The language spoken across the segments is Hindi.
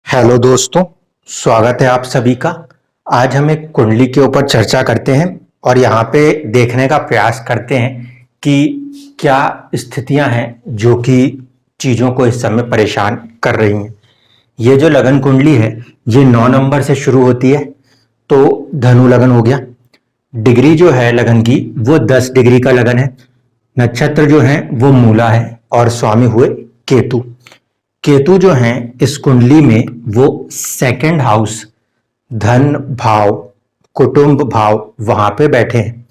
हेलो दोस्तों, स्वागत है आप सभी का। आज हम एक कुंडली के ऊपर चर्चा करते हैं और यहाँ पे देखने का प्रयास करते हैं कि क्या स्थितियां हैं जो कि चीज़ों को इस समय परेशान कर रही हैं। ये जो लगन कुंडली है ये 9 नंबर से शुरू होती है, तो धनु लगन हो गया। डिग्री जो है लगन की वो 10 डिग्री का लगन है। नक्षत्र जो है वो मूला है और स्वामी हुए केतु। केतु जो हैं इस कुंडली में वो सेकंड हाउस, धन भाव, कुटुंब भाव वहां पे बैठे हैं।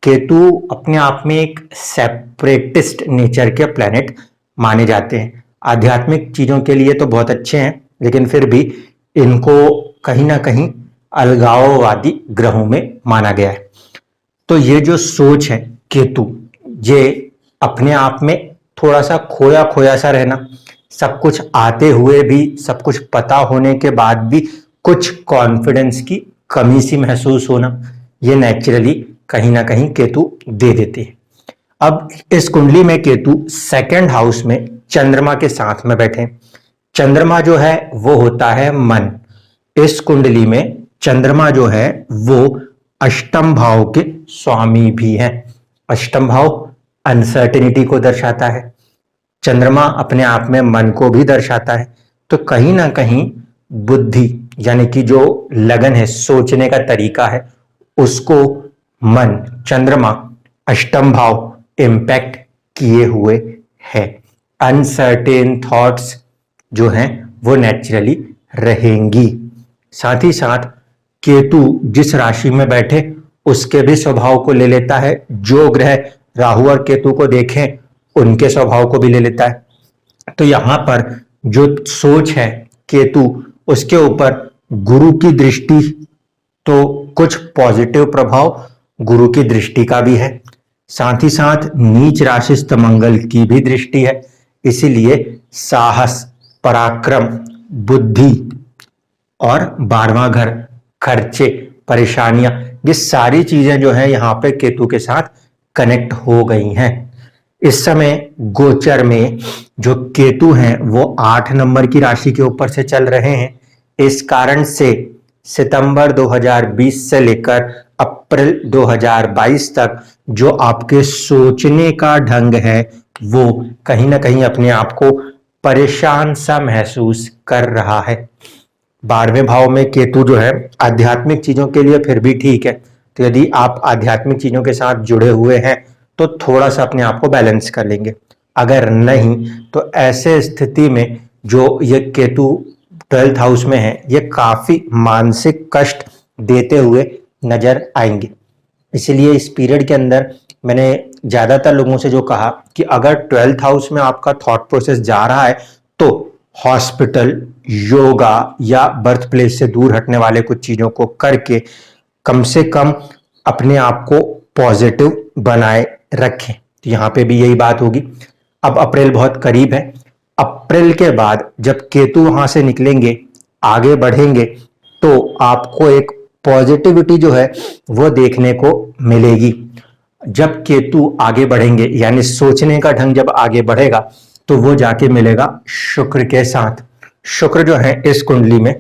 केतु अपने आप में एक सेपरेटिस्ट नेचर के प्लेनेट माने जाते हैं। आध्यात्मिक चीजों के लिए तो बहुत अच्छे हैं, लेकिन फिर भी इनको कहीं ना कहीं अलगाववादी ग्रहों में माना गया है। तो ये जो सोच है केतु, ये अपने आप में थोड़ा सा खोया खोया सा रहना, सब कुछ आते हुए भी, सब कुछ पता होने के बाद भी कुछ कॉन्फिडेंस की कमी सी महसूस होना, ये नेचुरली कहीं ना कहीं केतु दे देते हैं। अब इस कुंडली में केतु सेकंड हाउस में चंद्रमा के साथ में बैठे। चंद्रमा जो है वो होता है मन। इस कुंडली में चंद्रमा जो है वो अष्टम भाव के स्वामी भी हैं। अष्टम भाव अनसर्टेनिटी को दर्शाता है। चंद्रमा अपने आप में मन को भी दर्शाता है। तो कहीं ना कहीं बुद्धि यानी कि जो लगन है, सोचने का तरीका है, उसको मन, चंद्रमा, अष्टम भाव इम्पैक्ट किए हुए है। अनसर्टेन थॉट्स जो हैं वो नेचुरली रहेंगी। साथ ही साथ केतु जिस राशि में बैठे उसके भी स्वभाव को ले लेता है। जो ग्रह राहु और केतु को देखें उनके स्वभाव को भी ले लेता है। तो यहां पर जो सोच है केतु, उसके ऊपर गुरु की दृष्टि, तो कुछ पॉजिटिव प्रभाव गुरु की दृष्टि का भी है। साथ ही साथ नीच राशिस्थ मंगल की भी दृष्टि है। इसीलिए साहस, पराक्रम, बुद्धि और 12वां घर, खर्चे, परेशानियां, ये सारी चीजें जो है यहाँ पे केतु के साथ कनेक्ट हो गई हैं। इस समय गोचर में जो केतु हैं वो 8 नंबर की राशि के ऊपर से चल रहे हैं। इस कारण से सितंबर 2020 से लेकर अप्रैल 2022 तक जो आपके सोचने का ढंग है वो कहीं ना कहीं अपने आप को परेशान सा महसूस कर रहा है। 12वें भाव में केतु जो है आध्यात्मिक चीजों के लिए फिर भी ठीक है। तो यदि आप आध्यात्मिक चीजों के साथ जुड़े हुए हैं तो थोड़ा सा अपने आप को बैलेंस कर लेंगे। अगर नहीं तो ऐसे स्थिति में जो ये केतु 12th हाउस में है ये काफी मानसिक कष्ट देते हुए नजर आएंगे। इसलिए इस पीरियड के अंदर मैंने ज्यादातर लोगों से जो कहा कि अगर 12th हाउस में आपका थॉट प्रोसेस जा रहा है तो हॉस्पिटल, योगा या बर्थ प्लेस से दूर हटने वाले कुछ चीजों को करके कम से कम अपने आप को पॉजिटिव बनाए रखें। तो यहां पे भी यही बात होगी। अब अप्रैल बहुत करीब है। अप्रैल के बाद जब केतु वहां से निकलेंगे, आगे बढ़ेंगे, तो आपको एक पॉजिटिविटी जो है वो देखने को मिलेगी। जब केतु आगे बढ़ेंगे यानी सोचने का ढंग जब आगे बढ़ेगा तो वो जाके मिलेगा शुक्र के साथ। शुक्र जो है इस कुंडली में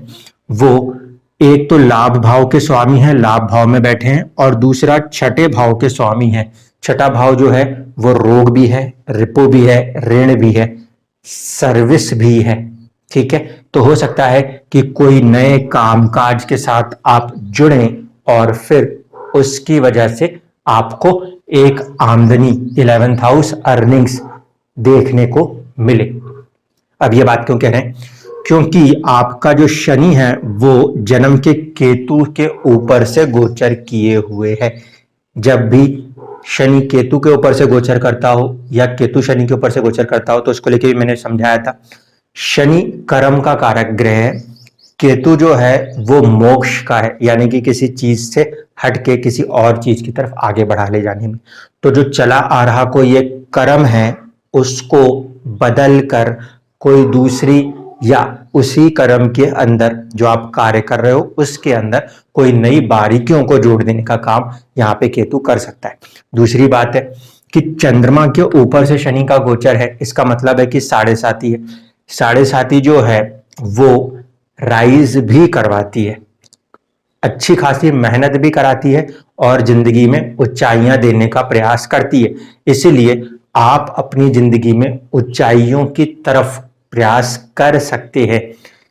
वो एक तो लाभ भाव के स्वामी है, लाभ भाव में बैठे हैं, और दूसरा छठे भाव के स्वामी है। छठा भाव जो है वो रोग भी है, रिपो भी है, ऋण भी है, सर्विस भी है। ठीक है, तो हो सकता है कि कोई नए कामकाज के साथ आप जुड़ें और फिर उसकी वजह से आपको एक आमदनी, 11th हाउस अर्निंग्स देखने को मिले। अब ये बात क्यों कह रहे हैं? क्योंकि आपका जो शनि है वो जन्म के केतु के ऊपर से गोचर किए हुए है। जब भी शनि केतु के ऊपर से गोचर करता हो या केतु शनि के ऊपर से गोचर करता हो तो उसको लेके भी मैंने समझाया था। शनि कर्म का कारक ग्रह है, केतु जो है वो मोक्ष का है, यानी कि किसी चीज से हटके किसी और चीज की तरफ आगे बढ़ा ले जाने में। तो जो चला आ रहा कोई एक कर्म है उसको बदल कर कोई दूसरी या उसी कर्म के अंदर जो आप कार्य कर रहे हो उसके अंदर कोई नई बारीकियों को जोड़ देने का काम यहाँ पे केतु कर सकता है। दूसरी बात है कि चंद्रमा के ऊपर से शनि का गोचर है, इसका मतलब है कि 7.5 है। 7.5 जो है वो राइज भी करवाती है, अच्छी खासी मेहनत भी कराती है और जिंदगी में ऊंचाइयां देने का प्रयास करती है। इसीलिए आप अपनी जिंदगी में ऊंचाइयों की तरफ प्रयास कर सकते हैं।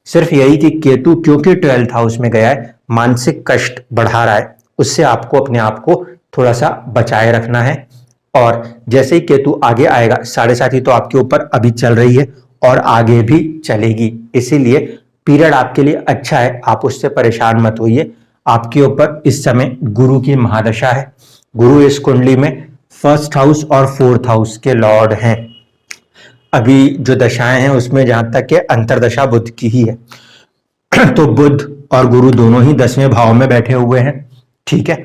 सिर्फ यही कि केतु क्योंकि 12th हाउस में गया है, मानसिक कष्ट बढ़ा रहा है, उससे आपको अपने आप को थोड़ा सा बचाए रखना है। और जैसे ही केतु आगे आएगा, 7.5 तो आपके ऊपर अभी चल रही है और आगे भी चलेगी, इसीलिए पीरियड आपके लिए अच्छा है, आप उससे परेशान मत होइए। आपके ऊपर इस समय गुरु की महादशा है। गुरु इस कुंडली में 1st हाउस और 4th हाउस के लॉर्ड हैं। अभी जो दशाएं हैं उसमें जहां तक है अंतरदशा बुध की ही है, तो बुध और गुरु दोनों ही 10वें भाव में बैठे हुए हैं। ठीक है,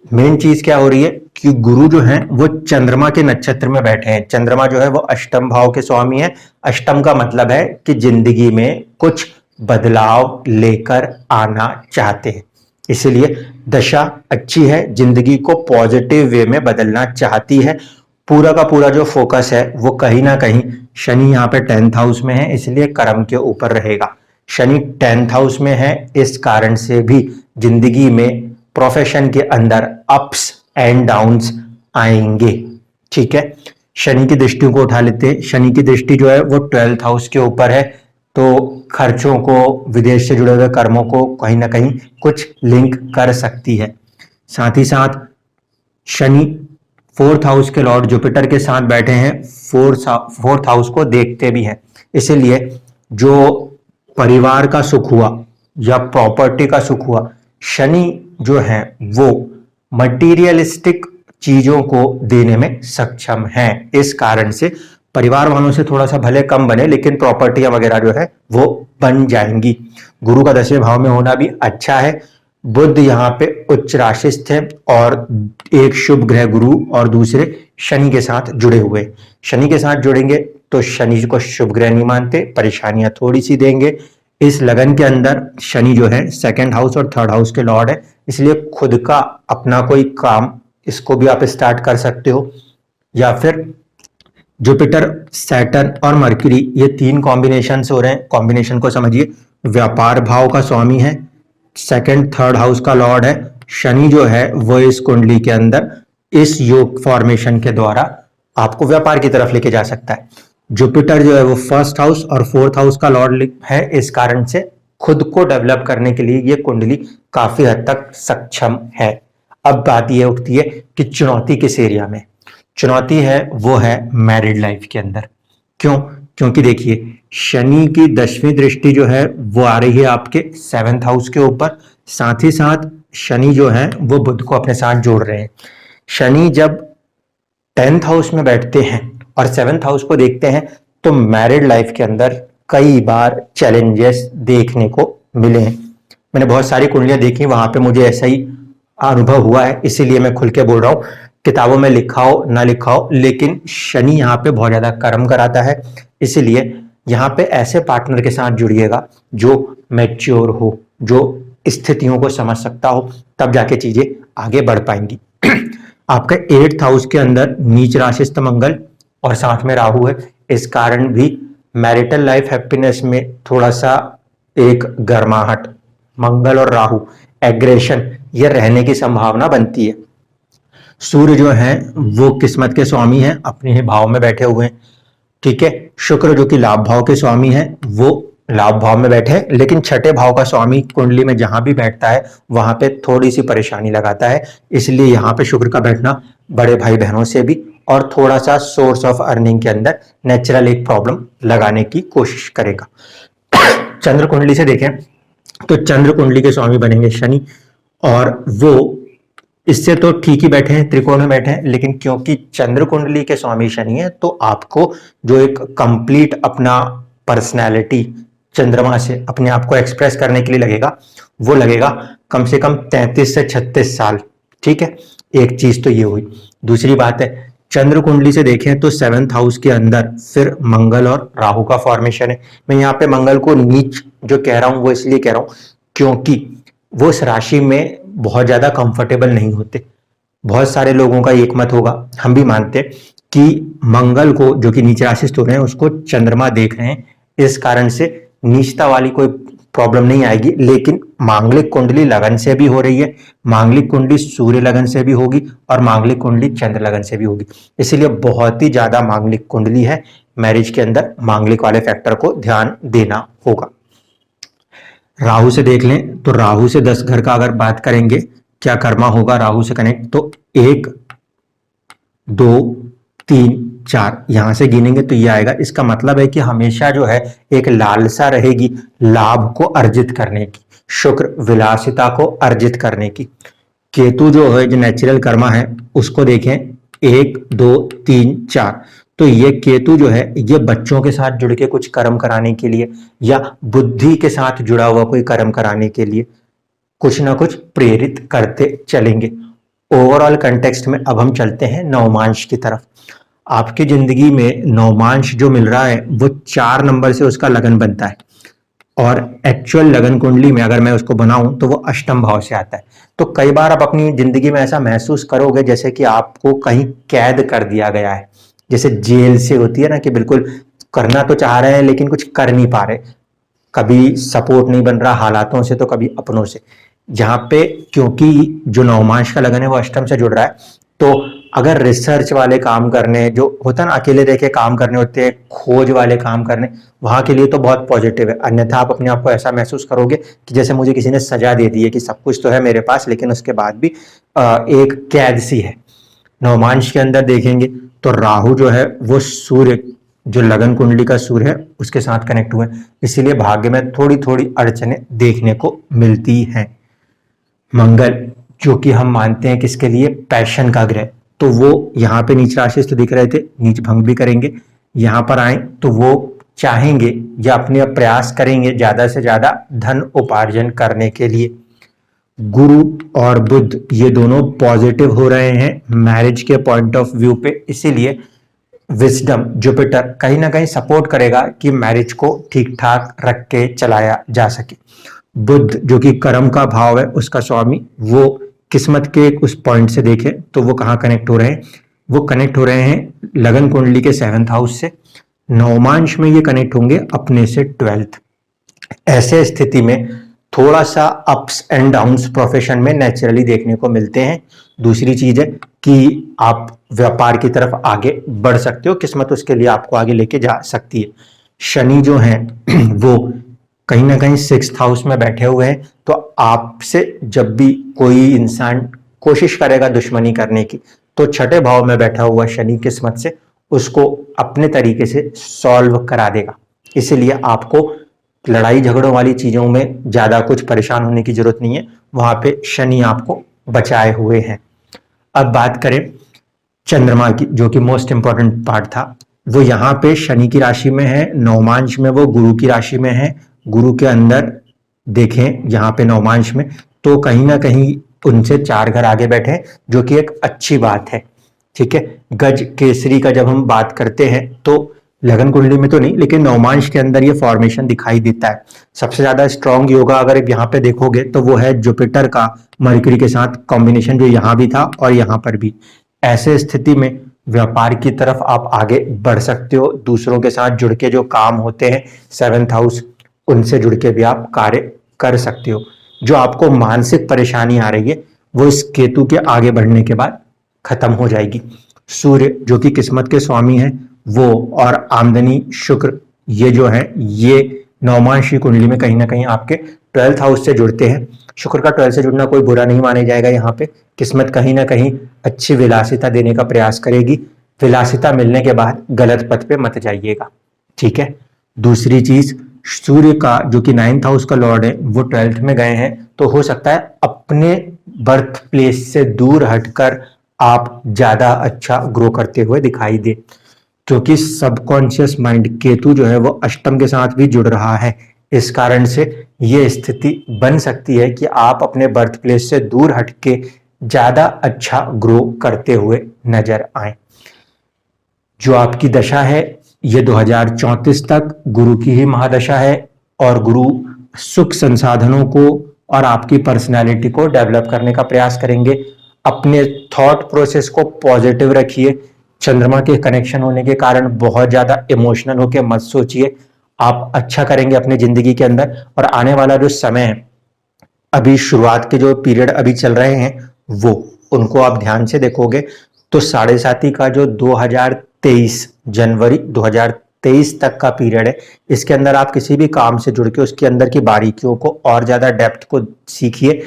मेन चीज क्या हो रही है कि गुरु जो है वो चंद्रमा के नक्षत्र में बैठे हैं। चंद्रमा जो है वो अष्टम भाव के स्वामी है। अष्टम का मतलब है कि जिंदगी में कुछ बदलाव लेकर आना चाहते हैं, इसलिए दशा अच्छी है, जिंदगी को पॉजिटिव वे में बदलना चाहती है। पूरा का पूरा जो फोकस है वो कहीं ना कहीं, शनि यहाँ पे 10th हाउस में है इसलिए कर्म के ऊपर रहेगा। शनि 10th हाउस में है, इस कारण से भी जिंदगी में प्रोफेशन के अंदर अप्स एंड डाउन्स आएंगे। ठीक है, शनि की दृष्टि को उठा लेते हैं। शनि की दृष्टि जो है वो 12th हाउस के ऊपर है, तो खर्चों को, विदेश से जुड़े हुए कर्मों को कहीं ना कहीं कुछ लिंक कर सकती है। साथ ही साथ शनि 4th हाउस के लॉर्ड जुपिटर के साथ बैठे हैं, 4th हाउस को देखते भी हैं, इसलिए जो परिवार का सुख हुआ या प्रॉपर्टी का सुख हुआ, शनि जो है वो मटीरियलिस्टिक चीजों को देने में सक्षम है। इस कारण से परिवार वालों से थोड़ा सा भले कम बने, लेकिन प्रॉपर्टियां वगैरह जो है वो बन जाएंगी। गुरु का 10वें भाव में होना भी अच्छा है। बुध यहाँ पे उच्च राशिस्थ है और एक शुभ ग्रह गुरु और दूसरे शनि के साथ जुड़े हुए। शनि के साथ जुड़ेंगे तो शनि को शुभ ग्रह नहीं मानते, परेशानियां थोड़ी सी देंगे। इस लगन के अंदर शनि जो है 2nd हाउस और 3rd हाउस के लॉर्ड है, इसलिए खुद का अपना कोई काम, इसको भी आप स्टार्ट कर सकते हो। या फिर जुपिटर, सैटर्न और मर्क्यूरी, ये 3 कॉम्बिनेशन हो रहे हैं। कॉम्बिनेशन को समझिए, व्यापार भाव का स्वामी है, 2nd 3rd हाउस का लॉर्ड है। शनि जो है वो इस कुंडली के अंदर इस योग फॉर्मेशन के द्वारा आपको व्यापार की तरफ लेके जा सकता है। जुपिटर जो है वो 1st हाउस और 4th हाउस का लॉर्ड है, इस कारण से खुद को डेवलप करने के लिए ये कुंडली काफी हद तक सक्षम है। अब बात ये उठती है कि चुनौती किस एरिया में? चुनौती है वो है मैरिड लाइफ के अंदर। क्यों? क्योंकि देखिए, शनि की 10वीं दृष्टि जो है वो आ रही है आपके 7th हाउस के ऊपर। साथ ही साथ शनि जो है वो बुध को अपने साथ जोड़ रहे हैं। शनि जब 10th हाउस में बैठते हैं और 7th हाउस को देखते हैं तो मैरिड लाइफ के अंदर कई बार चैलेंजेस देखने को मिले हैं। मैंने बहुत सारी कुंडलियां देखी, वहां पे मुझे ऐसा ही अनुभव हुआ है, इसीलिए मैं खुल के बोल रहा हूँ। किताबों में लिखा हो ना लिखा हो, लेकिन शनि यहाँ पे बहुत ज्यादा कर्म कराता है, इसीलिए यहाँ पे ऐसे पार्टनर के साथ जुड़िएगा जो मैच्योर हो, जो स्थितियों को समझ सकता हो, तब जाके चीजें आगे बढ़ पाएंगी। आपका 8th हाउस के अंदर नीच राशिस्थ मंगल और साथ में राहु है, इस कारण भी मैरिटल लाइफ हैप्पीनेस में थोड़ा सा एक गर्माहट, मंगल और राहु, एग्रेशन, ये रहने की संभावना बनती है। सूर्य जो है वो किस्मत के स्वामी हैं, अपने ही भाव में बैठे हुए हैं। ठीक है, शुक्र जो कि लाभ भाव के स्वामी हैं वो लाभ भाव में बैठे हैं, लेकिन 6ठे भाव का स्वामी कुंडली में जहां भी बैठता है वहां पे थोड़ी सी परेशानी लगाता है, इसलिए यहाँ पे शुक्र का बैठना बड़े भाई बहनों से भी और थोड़ा सा सोर्स ऑफ अर्निंग के अंदर नेचुरल एक प्रॉब्लम लगाने की कोशिश करेगा। चंद्र कुंडली से देखें तो चंद्र कुंडली के स्वामी बनेंगे शनि, और वो इससे तो ठीक ही बैठे हैं, त्रिकोण में बैठे हैं, लेकिन क्योंकि चंद्र कुंडली के स्वामी शनि है तो आपको जो एक कंप्लीट अपना पर्सनैलिटी चंद्रमा से अपने आप को एक्सप्रेस करने के लिए लगेगा, वो लगेगा कम से कम 33 से 36 साल। ठीक है, एक चीज तो ये हुई। दूसरी बात है, चंद्र कुंडली से देखें तो 7th हाउस के अंदर फिर मंगल और राहु का फॉर्मेशन है। मैं यहाँ पे मंगल को नीच जो कह रहा हूं वो इसलिए कह रहा हूं क्योंकि वो इस राशि में बहुत ज्यादा कंफर्टेबल नहीं होते। बहुत सारे लोगों का एक मत होगा, हम भी मानते कि मंगल को जो कि नीच राशि हो रहे हैं उसको चंद्रमा देख रहे हैं, इस कारण से नीचता वाली कोई प्रॉब्लम नहीं आएगी। लेकिन मांगलिक कुंडली लगन से भी हो रही है, मांगलिक कुंडली सूर्य लगन से भी होगी और मांगलिक कुंडली चंद्र लगन से भी होगी। इसीलिए बहुत ही ज्यादा मांगलिक कुंडली है, मैरिज के अंदर मांगलिक वाले फैक्टर को ध्यान देना होगा। राहु से देख लें तो राहु से 10 घर का अगर बात करेंगे, क्या कर्मा होगा राहु से कनेक्ट, तो 1 2 3 4 यहां से गिनेंगे तो ये आएगा। इसका मतलब है कि हमेशा जो है एक लालसा रहेगी लाभ को अर्जित करने की, शुक्र विलासिता को अर्जित करने की। केतु जो है जो नेचुरल कर्मा है उसको देखें 1 2 3 4, तो ये केतु जो है ये बच्चों के साथ जुड़ के कुछ कर्म कराने के लिए या बुद्धि के साथ जुड़ा हुआ कोई कर्म कराने के लिए कुछ ना कुछ प्रेरित करते चलेंगे। ओवरऑल कंटेक्स्ट में अब हम चलते हैं नवमांश की तरफ। आपकी जिंदगी में नवमांश जो मिल रहा है वो 4 नंबर से उसका लगन बनता है और एक्चुअल लगन कुंडली में अगर मैं उसको बनाऊं तो वो अष्टम भाव से आता है। तो कई बार आप अपनी जिंदगी में ऐसा महसूस करोगे जैसे कि आपको कहीं कैद कर दिया गया है, जैसे जेल से होती है ना कि बिल्कुल करना तो चाह रहे हैं लेकिन कुछ कर नहीं पा रहे, कभी सपोर्ट नहीं बन रहा हालातों से तो कभी अपनों से। जहां पे क्योंकि जो नवमांश का लगन है वो अष्टम से जुड़ रहा है, तो अगर रिसर्च वाले काम करने जो होता है ना, अकेले रह के काम करने होते हैं, खोज वाले काम करने, वहां के लिए तो बहुत पॉजिटिव है। अन्यथा आप अपने आप को ऐसा महसूस करोगे कि जैसे मुझे किसी ने सजा दे दी है कि सब कुछ तो है मेरे पास लेकिन उसके बाद भी एक कैद सी है। नवमांश के अंदर देखेंगे तो राहु जो है वो सूर्य जो लगन कुंडली का सूर्य है उसके साथ कनेक्ट हुए, इसीलिए भाग्य में थोड़ी थोड़ी अड़चने देखने को मिलती हैं। मंगल जो कि हम मानते हैं किसके लिए, पैशन का ग्रह, तो वो यहाँ पे नीच राशि से दिख रहे थे, नीच भंग भी करेंगे। यहाँ पर आए तो वो चाहेंगे या अपने प्रयास करेंगे ज्यादा से ज्यादा धन उपार्जन करने के लिए। गुरु और बुध ये दोनों पॉजिटिव हो रहे हैं मैरिज के पॉइंट ऑफ व्यू पे, इसीलिए विजडम जुपिटर कहीं ना कहीं सपोर्ट करेगा कि मैरिज को ठीक ठाक रख के चलाया जा सके। बुध जो कि कर्म का भाव है उसका स्वामी, वो किस्मत के उस पॉइंट से देखें तो वो कहाँ कनेक्ट हो रहे हैं, वो कनेक्ट हो रहे हैं लगन कुंडली के 7th हाउस से। नवमांश में ये कनेक्ट होंगे अपने से 12th। ऐसे स्थिति में थोड़ा सा अप्स एंड डाउन्स प्रोफेशन में नेचुरली देखने को मिलते हैं। दूसरी चीज है कि आप व्यापार की तरफ आगे बढ़ सकते हो, किस्मत उसके लिए आपको आगे लेके जा सकती है। शनि जो है वो कहीं ना कहीं 6th हाउस में बैठे हुए हैं, तो आपसे जब भी कोई इंसान कोशिश करेगा दुश्मनी करने की तो 6ठे भाव में बैठा हुआ शनि किस्मत से उसको अपने तरीके से सॉल्व करा देगा। इसीलिए आपको लड़ाई झगड़ों वाली चीजों में ज्यादा कुछ परेशान होने की जरूरत नहीं है, वहां पे शनि आपको बचाए हुए हैं। अब बात करें चंद्रमा की जो कि मोस्ट इंपॉर्टेंट पार्ट था, वो यहाँ पे शनि की राशि में है, नवमांश में वो गुरु की राशि में है। गुरु के अंदर देखें यहाँ पे नवमांश में तो कहीं ना कहीं उनसे 4 घर आगे बैठे हैं जो कि एक अच्छी बात है। ठीक है, गज केसरी का जब हम बात करते हैं तो लगन कुंडली में तो नहीं लेकिन नवमांश के अंदर ये फॉर्मेशन दिखाई देता है। सबसे ज्यादा स्ट्रॉन्ग योगा अगर यहाँ पे देखोगे तो वो है जुपिटर का मरकरी के साथ कॉम्बिनेशन, जो यहाँ भी था और यहाँ पर भी। ऐसे स्थिति में व्यापार की तरफ आप आगे बढ़ सकते हो, दूसरों के साथ जुड़ के जो काम होते हैं 7th हाउस उनसे जुड़ के भी आप कार्य कर सकते हो। जो आपको मानसिक परेशानी आ रही है वो इस केतु के आगे बढ़ने के बाद खत्म हो जाएगी। सूर्य जो कि किस्मत के स्वामी है वो और आमदनी शुक्र ये जो है ये नवमांश की कुंडली में कहीं ना कहीं आपके 12th हाउस से जुड़ते हैं। शुक्र का 12 से जुड़ना कोई बुरा नहीं माना जाएगा। यहाँ पे किस्मत कहीं ना कहीं अच्छी विलासिता देने का प्रयास करेगी। विलासिता मिलने के बाद गलत पथ पे मत जाइएगा, ठीक है। दूसरी चीज, सूर्य का जो कि 9th हाउस का लॉर्ड है वो 12th में गए हैं, तो हो सकता है अपने बर्थ प्लेस से दूर हटकर आप ज्यादा अच्छा ग्रो करते हुए दिखाई दे, क्योंकि सबकॉन्शियस माइंड केतु जो है वो अष्टम के साथ भी जुड़ रहा है। इस कारण से ये स्थिति बन सकती है कि आप अपने बर्थ प्लेस से दूर हटके ज्यादा अच्छा ग्रो करते हुए नजर आए। जो आपकी दशा है ये 2034 तक गुरु की ही महादशा है और गुरु सुख संसाधनों को और आपकी पर्सनालिटी को डेवलप करने का प्रयास करेंगे। अपने थॉट प्रोसेस को पॉजिटिव रखिए। चंद्रमा के कनेक्शन होने के कारण बहुत ज्यादा इमोशनल होकर मत सोचिए। आप अच्छा करेंगे अपनी जिंदगी के अंदर। और आने वाला जो समय है, अभी शुरुआत के जो पीरियड अभी चल रहे हैं वो, उनको आप ध्यान से देखोगे तो साढ़े साती का जो 2023 जनवरी 2023 तक का पीरियड है, इसके अंदर आप किसी भी काम से जुड़ के उसके अंदर की बारीकियों को और ज्यादा डेप्थ को सीखिए।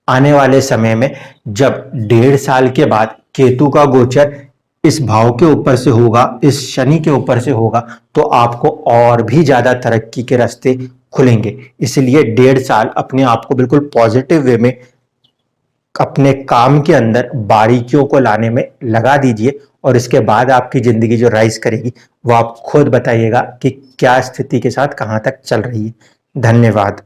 आने वाले समय में जब 1.5 साल के बाद केतु का गोचर इस भाव के ऊपर से होगा, इस शनि के ऊपर से होगा, तो आपको और भी ज्यादा तरक्की के रास्ते खुलेंगे। इसलिए 1.5 साल अपने आप को बिल्कुल पॉजिटिव वे में अपने काम के अंदर बारीकियों को लाने में लगा दीजिए, और इसके बाद आपकी जिंदगी जो राइज करेगी वो आप खुद बताइएगा कि क्या स्थिति के साथ कहां तक चल रही है। धन्यवाद।